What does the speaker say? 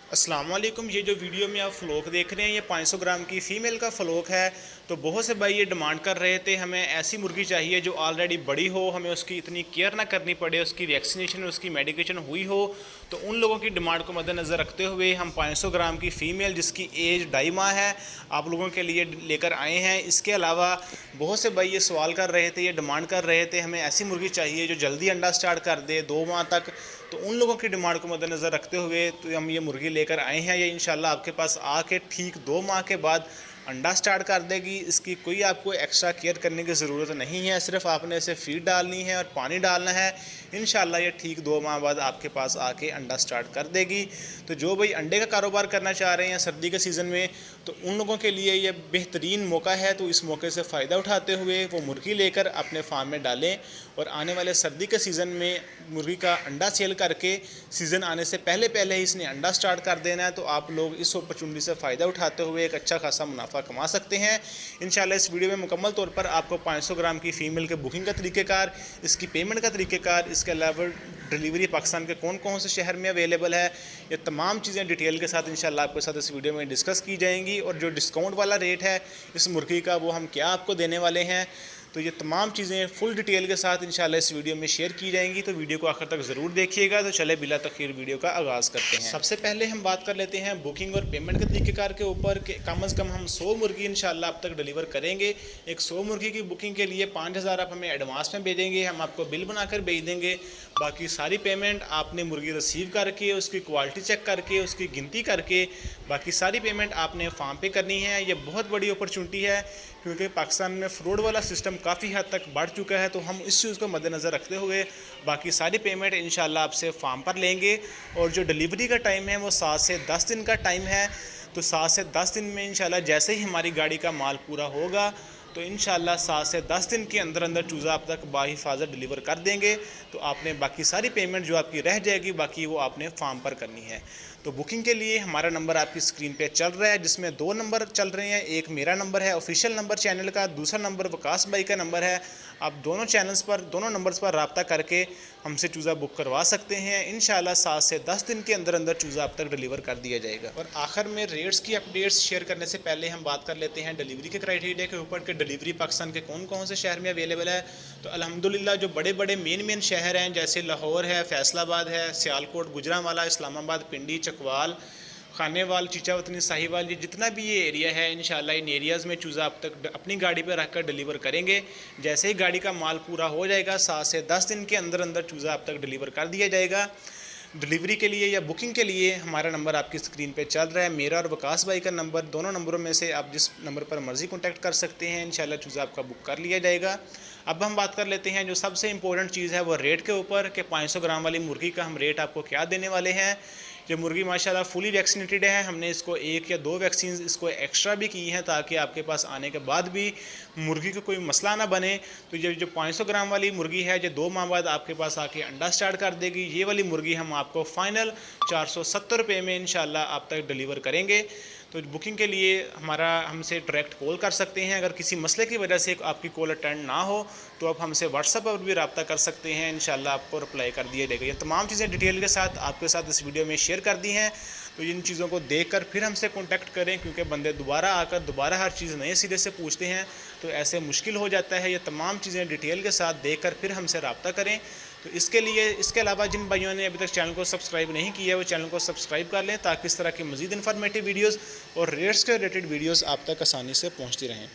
अस्सलाम वालेकुम। ये जो वीडियो में आप फ़्लॉक देख रहे हैं ये 500 ग्राम की फ़ीमेल का फ़्लॉक है। तो बहुत से भाई ये डिमांड कर रहे थे हमें ऐसी मुर्गी चाहिए जो ऑलरेडी बड़ी हो, हमें उसकी इतनी केयर ना करनी पड़े, उसकी वैक्सीनेशन उसकी मेडिकेशन हुई हो। तो उन लोगों की डिमांड को मद्देनज़र रखते हुए हम 500 ग्राम की फ़ीमेल जिसकी एज 2.5 माह है आप लोगों के लिए लेकर आए हैं। इसके अलावा बहुत से भाई ये सवाल कर रहे थे, ये डिमांड कर रहे थे हमें ऐसी मुर्गी चाहिए जो जल्दी अंडा स्टार्ट कर दे 2 माह तक। तो उन लोगों की डिमांड को मद्देनज़र रखते हुए तो हम ये मुर्गी लेकर आए हैं। ये इंशाल्लाह आपके पास आके ठीक 2 माह के बाद अंडा स्टार्ट कर देगी। इसकी कोई आपको एक्स्ट्रा केयर करने की ज़रूरत नहीं है, सिर्फ आपने इसे फीड डालनी है और पानी डालना है। इंशाल्लाह ये ठीक 2 माह बाद आपके पास आके अंडा स्टार्ट कर देगी। तो जो भाई अंडे का कारोबार करना चाह रहे हैं सर्दी के सीज़न में, तो उन लोगों के लिए ये बेहतरीन मौका है। तो इस मौके से फ़ायदा उठाते हुए वो मुर्गी लेकर अपने फार्म में डालें और आने वाले सर्दी के सीज़न में मुर्गी का अंडा सेल करके सीज़न आने से पहले पहले ही इसने अंडा स्टार्ट कर देना है। तो आप लोग इस अपॉर्चुनिटी से फ़ायदा उठाते हुए एक अच्छा खासा मुनाफा कमा सकते हैं। इंशाल्लाह इस वीडियो में मुकम्मल तौर पर आपको 500 ग्राम की फ़ीमेल के बुकिंग का तरीक़ेकार, इसकी पेमेंट का तरीक़ेकार, इसके अलावा डिलीवरी पाकिस्तान के कौन कौन से शहर में अवेलेबल है, ये तमाम चीज़ें डिटेल के साथ इंशाल्लाह आपके साथ इस वीडियो में डिस्कस की जाएंगी। और जो डिस्काउंट वाला रेट है इस मुर्गी का वो हम क्या आपको देने वाले हैं, तो ये तमाम चीज़ें फुल डिटेल के साथ इंशाल्लाह इस वीडियो में शेयर की जाएंगी। तो वीडियो को आखिर तक ज़रूर देखिएगा। तो चले बिला तखीर वीडियो का आगाज़ करते हैं। सबसे पहले हम बात कर लेते हैं बुकिंग और पेमेंट के तरीक़ेकार के ऊपर कि कम अज़ कम हम 100 मुर्गी इंशाल्लाह अब तक डिलीवर करेंगे। एक 100 मुर्गी की बुकिंग के लिए 5000 आप हमें एडवांस में भेजेंगे, हम आपको बिल बनाकर भेज देंगे। बाकी सारी पेमेंट आपने मुर्गी रिसीव करके उसकी क्वालिटी चेक करके उसकी गिनती करके बाकी सारी पेमेंट आपने फार्म पे करनी है। ये बहुत बड़ी अपॉर्चुनिटी है क्योंकि पाकिस्तान में फ्रॉड वाला सिस्टम काफ़ी हद तक बढ़ चुका है। तो हम इस चीज़ को मद्देनज़र रखते हुए बाकी सारी पेमेंट इंशाल्लाह आपसे फार्म पर लेंगे। और जो डिलीवरी का टाइम है वो 7 से 10 दिन का टाइम है। तो 7 से 10 दिन में इंशाल्लाह जैसे ही हमारी गाड़ी का माल पूरा होगा तो इंशाल्लाह 7 से 10 दिन के अंदर अंदर चूज़ा आप तक बाहिफाजत डिलीवर कर देंगे। तो आपने बाकी सारी पेमेंट जो आपकी रह जाएगी बाकी वो आपने फार्म पर करनी है। तो बुकिंग के लिए हमारा नंबर आपकी स्क्रीन पे चल रहा है जिसमें 2 नंबर चल रहे हैं। एक मेरा नंबर है ऑफिशियल नंबर चैनल का, दूसरा नंबर वकास भाई का नंबर है। आप दोनों चैनल्स पर दोनों नंबर्स पर रब्ता करके हमसे चूज़ा बुक करवा सकते हैं। इंशाल्लाह 7 से 10 दिन के अंदर अंदर चूज़ा आप तक डिलीवर कर दिया जाएगा। और आखिर में रेट्स की अपडेट्स शेयर करने से पहले हम बात कर लेते हैं डिलीवरी के क्राइटेरिया के ऊपर कि डिलीवरी पाकिस्तान के कौन कौन से शहर में अवेलेबल है। तो अल्हम्दुलिल्लाह जो बड़े बड़े मेन शहर हैं जैसे लाहौर है, फैसलाबाद है, सियालकोट, गुजरांवाला, इस्लामाबाद, पिंडी, चकवाल, खानेवाल, चीचावतनी, साहिवाल, ये जितना भी ये एरिया है इंशाल्लाह इन एरियाज़ में चूज़ा आप तक अपनी गाड़ी पर रखकर डिलीवर करेंगे। जैसे ही गाड़ी का माल पूरा हो जाएगा 7 से 10 दिन के अंदर अंदर चूज़ा आप तक डिलीवर कर दिया जाएगा। डिलीवरी के लिए या बुकिंग के लिए हमारा नंबर आपकी स्क्रीन पे चल रहा है, मेरा और वकास भाई का नंबर। दोनों नंबरों में से आप जिस नंबर पर मर्ज़ी कॉन्टैक्ट कर सकते हैं। इंशाल्लाह चूज़ा आपका बुक कर लिया जाएगा। अब हम बात कर लेते हैं जो सबसे इंपॉर्टेंट चीज़ है वो रेट के ऊपर कि 500 ग्राम वाली मुर्गी का हम रेट आपको क्या देने वाले हैं। ये मुर्गी माशाल्लाह फुली वैक्सीनेटेड है। हमने इसको 1 या 2 वैक्सीन इसको एक्स्ट्रा भी की हैं ताकि आपके पास आने के बाद भी मुर्गी को कोई मसला ना बने। तो ये जो 500 ग्राम वाली मुर्गी है ये 2 माह बाद आपके पास आके अंडा स्टार्ट कर देगी। ये वाली मुर्गी हम आपको फ़ाइनल 470 रुपये में इंशाल्लाह आप तक डिलीवर करेंगे। तो बुकिंग के लिए हमसे डायरेक्ट कॉल कर सकते हैं। अगर किसी मसले की वजह से आपकी कॉल अटेंड ना हो तो आप हमसे व्हाट्सएप पर भी रब्ता कर सकते हैं। इंशाल्लाह आपको रिप्लाई कर दिया जाएगा। ये तमाम चीज़ें डिटेल के साथ आपके साथ इस वीडियो में शेयर कर दी हैं। तो इन चीज़ों को देखकर फिर हमसे कॉन्टैक्ट करें क्योंकि बंदे दोबारा आकर दोबारा हर चीज़ नए सिरे से पूछते हैं तो ऐसे मुश्किल हो जाता है। ये तमाम चीज़ें डिटेल के साथ देखकर फिर हमसे रब्ता करें। तो इसके अलावा जिन भाइयों ने अभी तक चैनल को सब्सक्राइब नहीं किया है वो चैनल को सब्सक्राइब कर लें ताकि इस तरह की मज़ीद इन्फॉर्मेटिव वीडियोज़ और रेट्स के रिलेटेड वीडियोज़ आप तक आसानी से पहुँचती रहें।